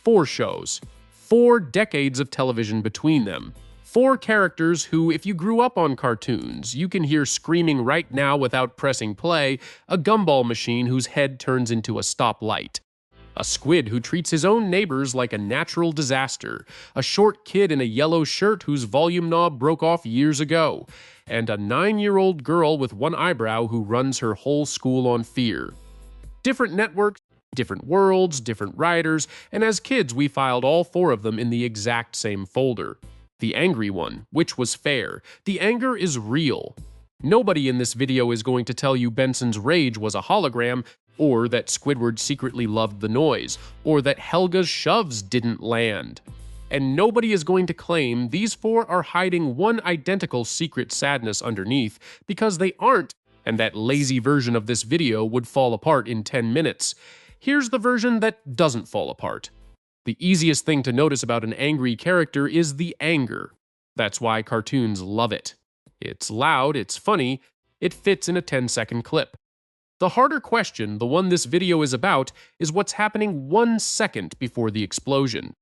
4 shows, 4 decades of television between them. 4 characters who, if you grew up on cartoons, you can hear screaming right now without pressing play, a gumball machine whose head turns into a stoplight. A squid who treats his own neighbors like a natural disaster, a short kid in a yellow shirt whose volume knob broke off years ago, and a 9-year-old girl with one eyebrow who runs her whole school on fear. Different networks, different worlds, different writers, and as kids we filed all 4 of them in the exact same folder. The angry one, which was fair. The anger is real. Nobody in this video is going to tell you Benson's rage was a hologram, or that Squidward secretly loved the noise, or that Helga's shoves didn't land. And nobody is going to claim these 4 are hiding one identical secret sadness underneath, because they aren't, and that lazy version of this video would fall apart in 10 minutes. Here's the version that doesn't fall apart. The easiest thing to notice about an angry character is the anger. That's why cartoons love it. It's loud, it's funny, it fits in a 10-second clip. The harder question, the one this video is about, is what's happening 1 second before the explosion.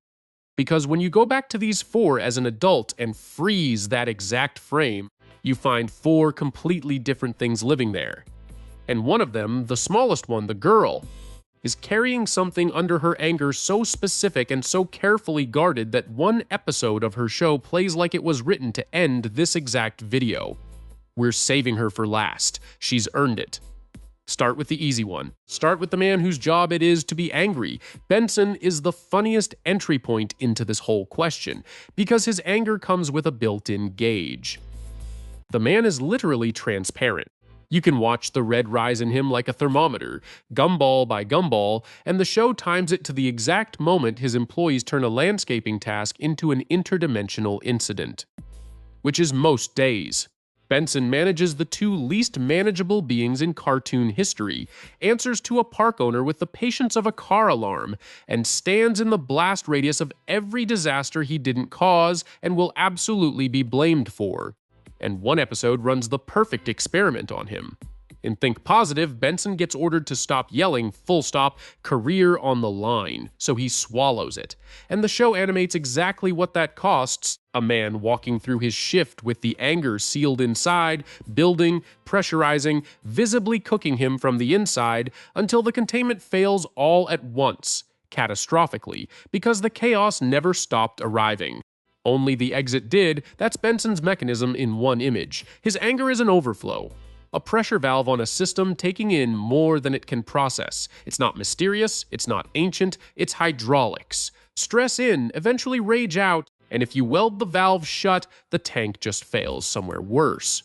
Because when you go back to these 4 as an adult and freeze that exact frame, you find 4 completely different things living there. And one of them, the smallest one, the girl, is carrying something under her anger so specific and so carefully guarded that one episode of her show plays like it was written to end this exact video. We're saving her for last. She's earned it. Start with the easy one. Start with the man whose job it is to be angry. Benson is the funniest entry point into this whole question, because his anger comes with a built-in gauge. The man is literally transparent. You can watch the red rise in him like a thermometer, gumball by gumball, and the show times it to the exact moment his employees turn a landscaping task into an interdimensional incident. Which is most days. Benson manages the 2 least manageable beings in cartoon history, answers to a park owner with the patience of a car alarm, and stands in the blast radius of every disaster he didn't cause and will absolutely be blamed for. And one episode runs the perfect experiment on him. In Think Positive, Benson gets ordered to stop yelling, full stop, career on the line, so he swallows it. And the show animates exactly what that costs, a man walking through his shift with the anger sealed inside, building, pressurizing, visibly cooking him from the inside, until the containment fails all at once, catastrophically, because the chaos never stopped arriving. Only the exit did. That's Benson's mechanism in one image. His anger is an overflow. A pressure valve on a system taking in more than it can process. It's not mysterious, it's not ancient, it's hydraulics. Stress in, eventually rage out, and if you weld the valve shut, the tank just fails somewhere worse.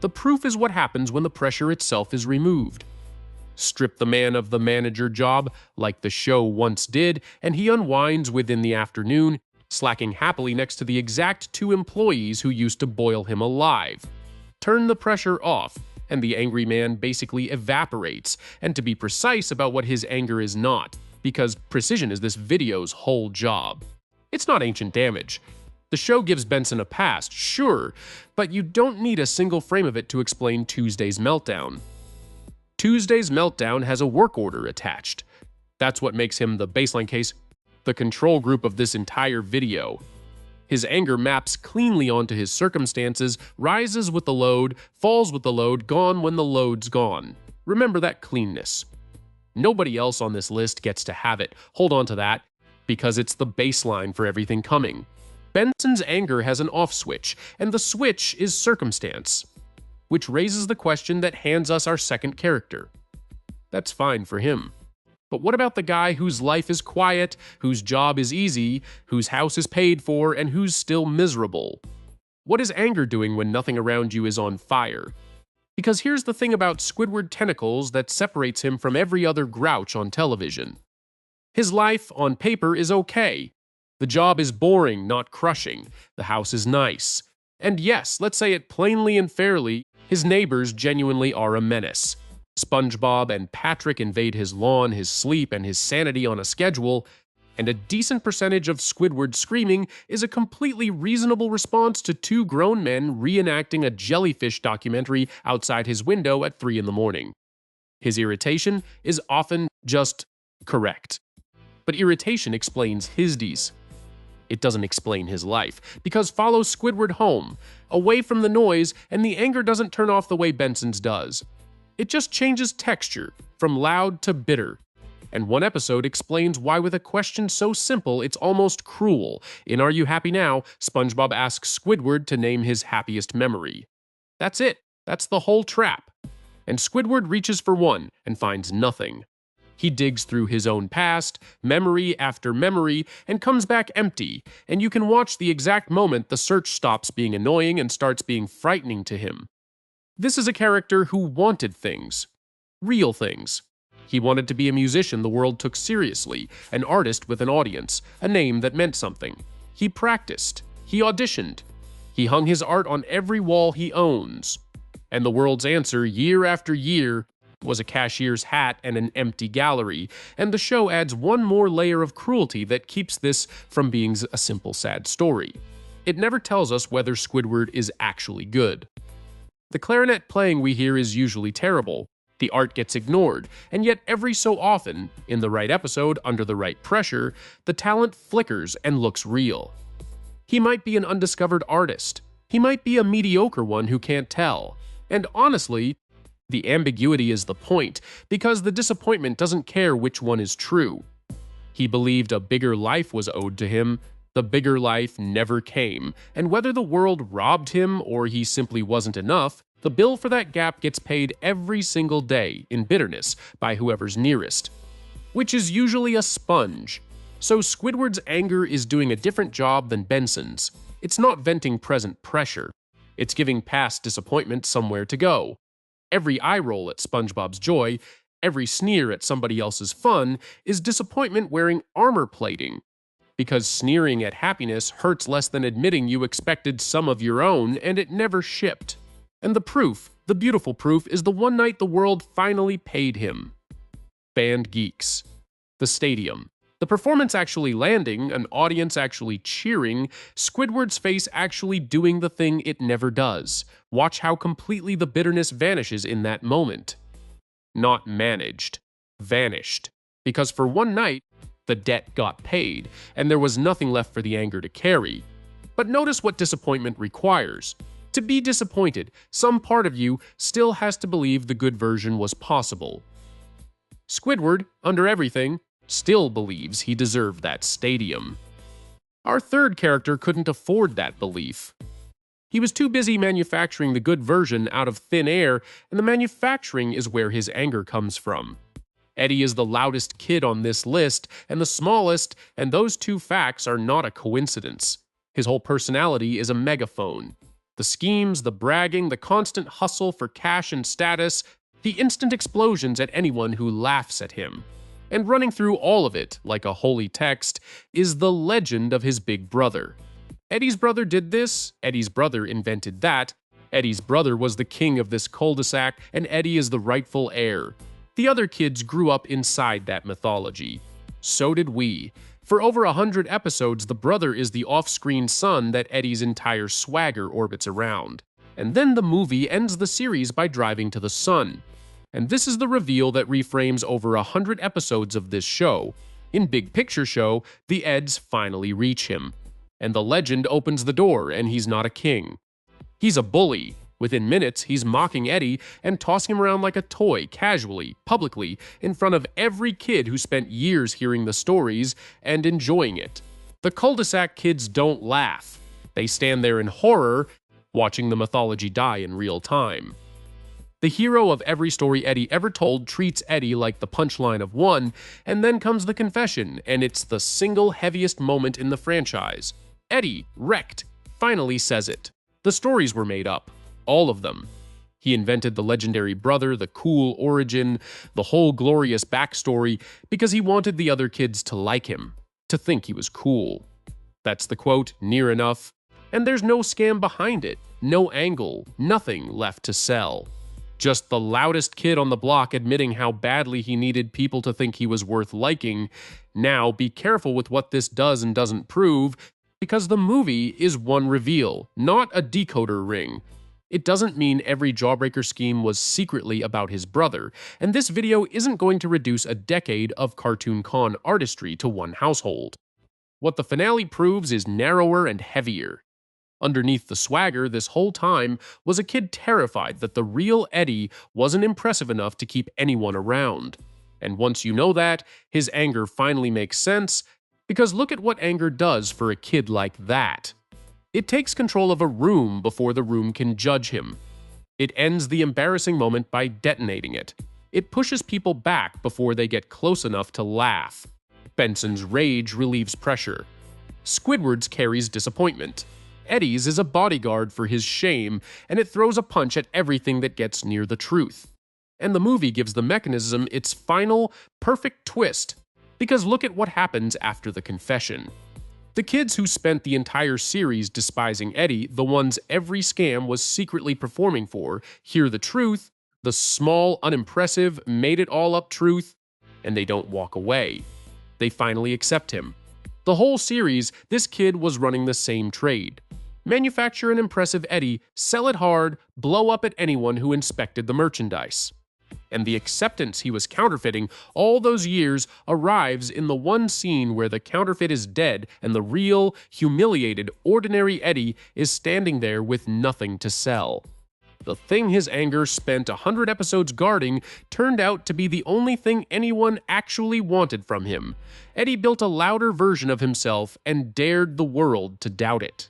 The proof is what happens when the pressure itself is removed. Strip the man of the manager job, like the show once did, and he unwinds within the afternoon, slacking happily next to the exact 2 employees who used to boil him alive. Turn the pressure off, and the angry man basically evaporates, and to be precise about what his anger is not, because precision is this video's whole job. It's not ancient damage. The show gives Benson a past, sure, but you don't need a single frame of it to explain Tuesday's meltdown. Tuesday's meltdown has a work order attached. That's what makes him the baseline case, the control group of this entire video. His anger maps cleanly onto his circumstances, rises with the load, falls with the load, gone when the load's gone. Remember that cleanness. Nobody else on this list gets to have it. Hold on to that, because it's the baseline for everything coming. Benson's anger has an off switch, and the switch is circumstance, which raises the question that hands us our second character. That's fine for him. But what about the guy whose life is quiet, whose job is easy, whose house is paid for, and who's still miserable? What is anger doing when nothing around you is on fire? Because here's the thing about Squidward tentacles that separates him from every other grouch on television. His life, on paper, is okay. The job is boring, not crushing. The house is nice. And yes, let's say it plainly and fairly, his neighbors genuinely are a menace. SpongeBob and Patrick invade his lawn, his sleep, and his sanity on a schedule, and a decent percentage of Squidward screaming is a completely reasonable response to 2 grown men reenacting a jellyfish documentary outside his window at 3 in the morning. His irritation is often just correct. but irritation explains his deeds. It doesn't explain his life, because follows Squidward home, away from the noise, and the anger doesn't turn off the way Benson's does. It just changes texture, from loud to bitter. And one episode explains why with a question so simple it's almost cruel. In Are You Happy Now?, SpongeBob asks Squidward to name his happiest memory. That's it. That's the whole trap. And Squidward reaches for one and finds nothing. He digs through his own past, memory after memory, and comes back empty, and you can watch the exact moment the search stops being annoying and starts being frightening to him. This is a character who wanted things. Real things. He wanted to be a musician the world took seriously, an artist with an audience, a name that meant something. He practiced. He auditioned. He hung his art on every wall he owns. And the world's answer, year after year, was a cashier's hat and an empty gallery, and the show adds one more layer of cruelty that keeps this from being a simple sad story. It never tells us whether Squidward is actually good. The clarinet playing we hear is usually terrible. The art gets ignored, and yet every so often, in the right episode, under the right pressure, the talent flickers and looks real. He might be an undiscovered artist. He might be a mediocre one who can't tell. And honestly, the ambiguity is the point, because the disappointment doesn't care which one is true. He believed a bigger life was owed to him. The bigger life never came, and whether the world robbed him or he simply wasn't enough, the bill for that gap gets paid every single day in bitterness by whoever's nearest, which is usually a sponge. So Squidward's anger is doing a different job than Benson's. It's not venting present pressure. It's giving past disappointment somewhere to go. Every eye roll at SpongeBob's joy, every sneer at somebody else's fun, is disappointment wearing armor plating. Because sneering at happiness hurts less than admitting you expected some of your own and it never shipped. And the proof, the beautiful proof, is the one night the world finally paid him. Band geeks. The stadium. The performance actually landing, an audience actually cheering, Squidward's face actually doing the thing it never does. Watch how completely the bitterness vanishes in that moment. Not managed. Vanished. Because for one night, the debt got paid, and there was nothing left for the anger to carry. But notice what disappointment requires. To be disappointed, some part of you still has to believe the good version was possible. Squidward, under everything, still believes he deserved that stadium. Our third character couldn't afford that belief. He was too busy manufacturing the good version out of thin air, and the manufacturing is where his anger comes from. Eddy is the loudest kid on this list, and the smallest, and those two facts are not a coincidence. His whole personality is a megaphone. The schemes, the bragging, the constant hustle for cash and status, the instant explosions at anyone who laughs at him. And running through all of it, like a holy text, is the legend of his big brother. Eddy's brother did this, Eddy's brother invented that, Eddy's brother was the king of this cul-de-sac, and Eddy is the rightful heir. The other kids grew up inside that mythology. So did we. For over 100 episodes, the brother is the off-screen son that Eddy's entire swagger orbits around. And then the movie ends the series by driving to the sun. And this is the reveal that reframes over 100 episodes of this show. In Big Picture Show, the Eds finally reach him. And the legend opens the door, and he's not a king. He's a bully. Within minutes, he's mocking Eddy and tossing him around like a toy, casually, publicly, in front of every kid who spent years hearing the stories and enjoying it. The cul-de-sac kids don't laugh. They stand there in horror, watching the mythology die in real time. The hero of every story Eddy ever told treats Eddy like the punchline of one, and then comes the confession, and it's the single heaviest moment in the franchise. Eddy, wrecked, finally says it. The stories were made up. All of them. He invented the legendary brother, the cool origin, the whole glorious backstory, because he wanted the other kids to like him, to think he was cool. That's the quote, near enough. And there's no scam behind it, no angle, nothing left to sell. Just the loudest kid on the block admitting how badly he needed people to think he was worth liking. Now, be careful with what this does and doesn't prove, because the movie is one reveal, not a decoder ring. It doesn't mean every Jawbreaker scheme was secretly about his brother, and this video isn't going to reduce a decade of cartoon con artistry to one household. What the finale proves is narrower and heavier. Underneath the swagger this whole time was a kid terrified that the real Eddy wasn't impressive enough to keep anyone around. And once you know that, his anger finally makes sense, because look at what anger does for a kid like that. It takes control of a room before the room can judge him. It ends the embarrassing moment by detonating it. It pushes people back before they get close enough to laugh. Benson's rage relieves pressure. Squidward's carries disappointment. Eddy's is a bodyguard for his shame, and it throws a punch at everything that gets near the truth. And the movie gives the mechanism its final, perfect twist, because look at what happens after the confession. The kids who spent the entire series despising Eddy, the ones every scam was secretly performing for, hear the truth, the small, unimpressive, made-it-all-up truth, and they don't walk away. They finally accept him. The whole series, this kid was running the same trade. Manufacture an impressive Eddy, sell it hard, blow up at anyone who inspected the merchandise. And the acceptance he was counterfeiting all those years arrives in the one scene where the counterfeit is dead and the real, humiliated, ordinary Eddy is standing there with nothing to sell. The thing his anger spent 100 episodes guarding turned out to be the only thing anyone actually wanted from him. Eddy built a louder version of himself and dared the world to doubt it.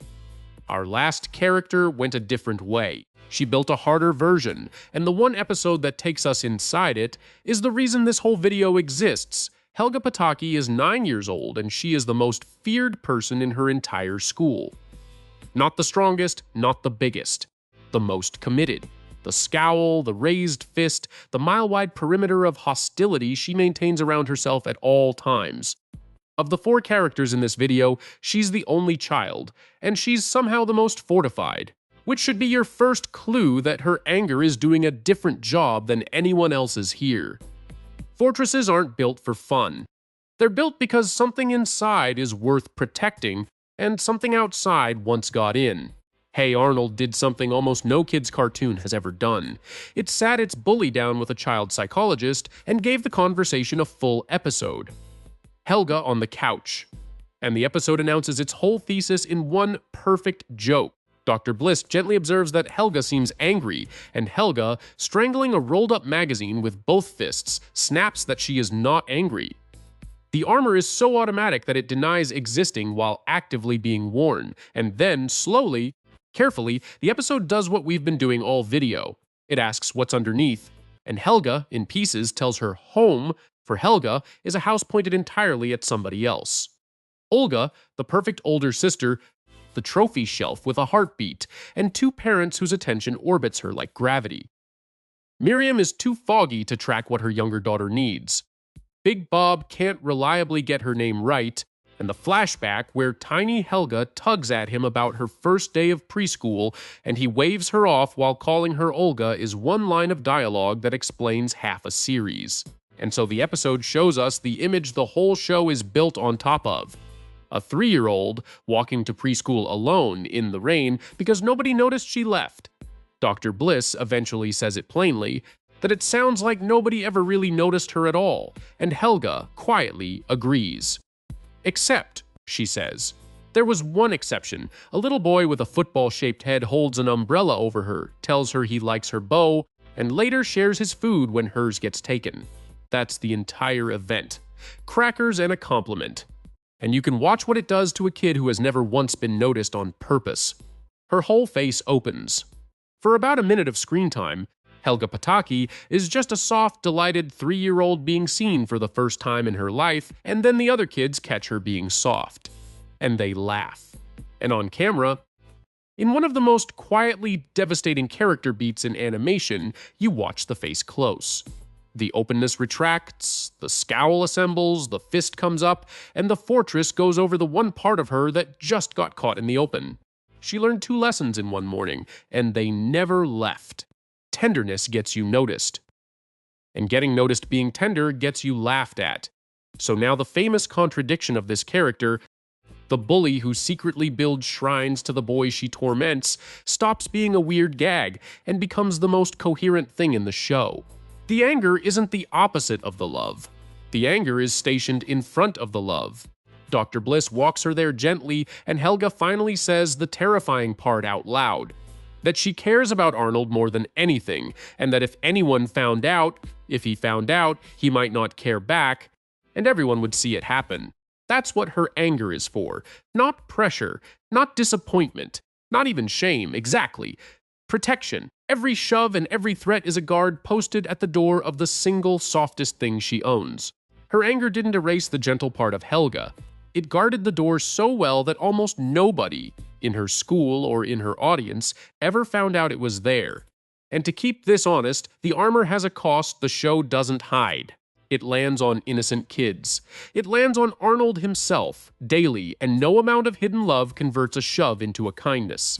Our last character went a different way. She built a harder version, and the one episode that takes us inside it is the reason this whole video exists. Helga Pataki is 9 years old, and she is the most feared person in her entire school. Not the strongest, not the biggest. The most committed. The scowl, the raised fist, the mile-wide perimeter of hostility she maintains around herself at all times. Of the 4 characters in this video, she's the only child, and she's somehow the most fortified, which should be your first clue that her anger is doing a different job than anyone else's here. Fortresses aren't built for fun. They're built because something inside is worth protecting, and something outside once got in. Hey Arnold did something almost no kid's cartoon has ever done. It sat its bully down with a child psychologist and gave the conversation a full episode. Helga on the couch. And the episode announces its whole thesis in one perfect joke. Dr. Bliss gently observes that Helga seems angry, and Helga, strangling a rolled-up magazine with both fists, snaps that she is not angry. The armor is so automatic that it denies existing while actively being worn, and then, slowly, carefully, the episode does what we've been doing all video. It asks what's underneath, and Helga, in pieces, tells her home, for Helga, is a house pointed entirely at somebody else. Olga, the perfect older sister, the trophy shelf with a heartbeat, and 2 parents whose attention orbits her like gravity. Miriam is too foggy to track what her younger daughter needs. Big Bob can't reliably get her name right, and the flashback where tiny Helga tugs at him about her first day of preschool and he waves her off while calling her Olga is one line of dialogue that explains half a series. And so the episode shows us the image the whole show is built on top of. A 3-year-old walking to preschool alone in the rain because nobody noticed she left. Dr. Bliss eventually says it plainly, that it sounds like nobody ever really noticed her at all, and Helga quietly agrees. Except, she says, there was one exception. A little boy with a football-shaped head holds an umbrella over her, tells her he likes her bow, and later shares his food when hers gets taken. That's the entire event. Crackers and a compliment. And you can watch what it does to a kid who has never once been noticed on purpose. Her whole face opens. For about a minute of screen time, Helga Pataki is just a soft, delighted 3-year-old being seen for the first time in her life, and then the other kids catch her being soft. And they laugh. And on camera, in one of the most quietly devastating character beats in animation, you watch the face close. The openness retracts, the scowl assembles, the fist comes up, and the fortress goes over the one part of her that just got caught in the open. She learned 2 lessons in one morning, and they never left. Tenderness gets you noticed. And getting noticed being tender gets you laughed at. So now the famous contradiction of this character, The bully who secretly builds shrines to the boy she torments stops being a weird gag and becomes the most coherent thing in the show. The anger isn't the opposite of the love. The anger is stationed in front of the love. Dr. Bliss walks her there gently, and Helga finally says the terrifying part out loud. That she cares about Arnold more than anything, and that if anyone found out, he might not care back, and everyone would see it happen. That's what her anger is for. Not pressure, not disappointment, not even shame, exactly. Protection. Every shove and every threat is a guard posted at the door of the single softest thing she owns. Her anger didn't erase the gentle part of Helga. It guarded the door so well that almost nobody, in her school or in her audience, ever found out it was there. And to keep this honest, the armor has a cost the show doesn't hide. It lands on innocent kids. It lands on Arnold himself, daily, and no amount of hidden love converts a shove into a kindness.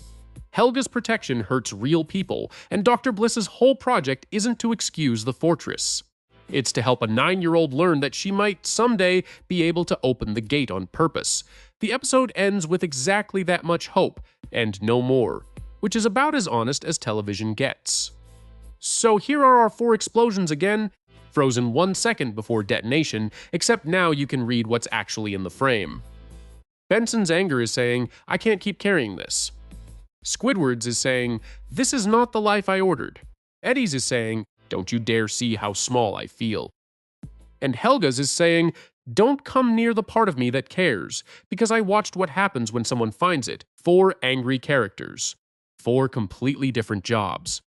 Helga's protection hurts real people, and Dr. Bliss's whole project isn't to excuse the fortress. It's to help a 9-year-old learn that she might someday be able to open the gate on purpose. The episode ends with exactly that much hope, and no more, which is about as honest as television gets. So here are our 4 explosions again, frozen 1 second before detonation, except now you can read what's actually in the frame. Benson's anger is saying, "I can't keep carrying this." Squidward's is saying, "This is not the life I ordered." Eddy's is saying, "Don't you dare see how small I feel." And Helga's is saying, "Don't come near the part of me that cares, because I watched what happens when someone finds it." 4 angry characters. 4 completely different jobs.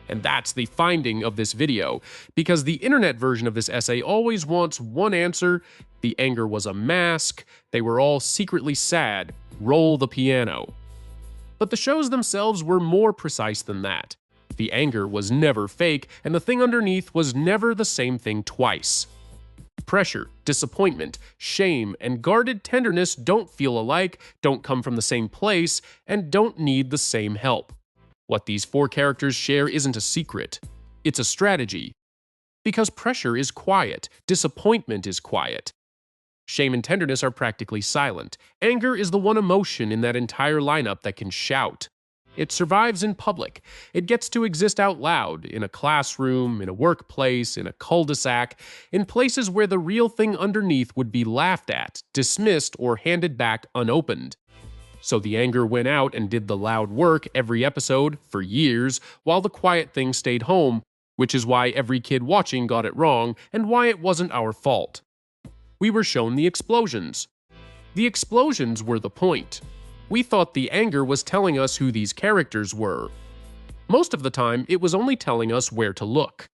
And that's the finding of this video, because the internet version of this essay always wants one answer: the anger was a mask, they were all secretly sad, roll the piano. But the shows themselves were more precise than that. The anger was never fake, and the thing underneath was never the same thing twice. Pressure, disappointment, shame, and guarded tenderness don't feel alike, don't come from the same place, and don't need the same help. What these 4 characters share isn't a secret. It's a strategy. Because pressure is quiet, disappointment is quiet. Shame and tenderness are practically silent. Anger is the one emotion in that entire lineup that can shout. It survives in public. It gets to exist out loud, in a classroom, in a workplace, in a cul-de-sac, in places where the real thing underneath would be laughed at, dismissed, or handed back unopened. So the anger went out and did the loud work every episode, for years, while the quiet thing stayed home, which is why every kid watching got it wrong, and why it wasn't our fault. We were shown the explosions. The explosions were the point. We thought the anger was telling us who these characters were. Most of the time, it was only telling us where to look.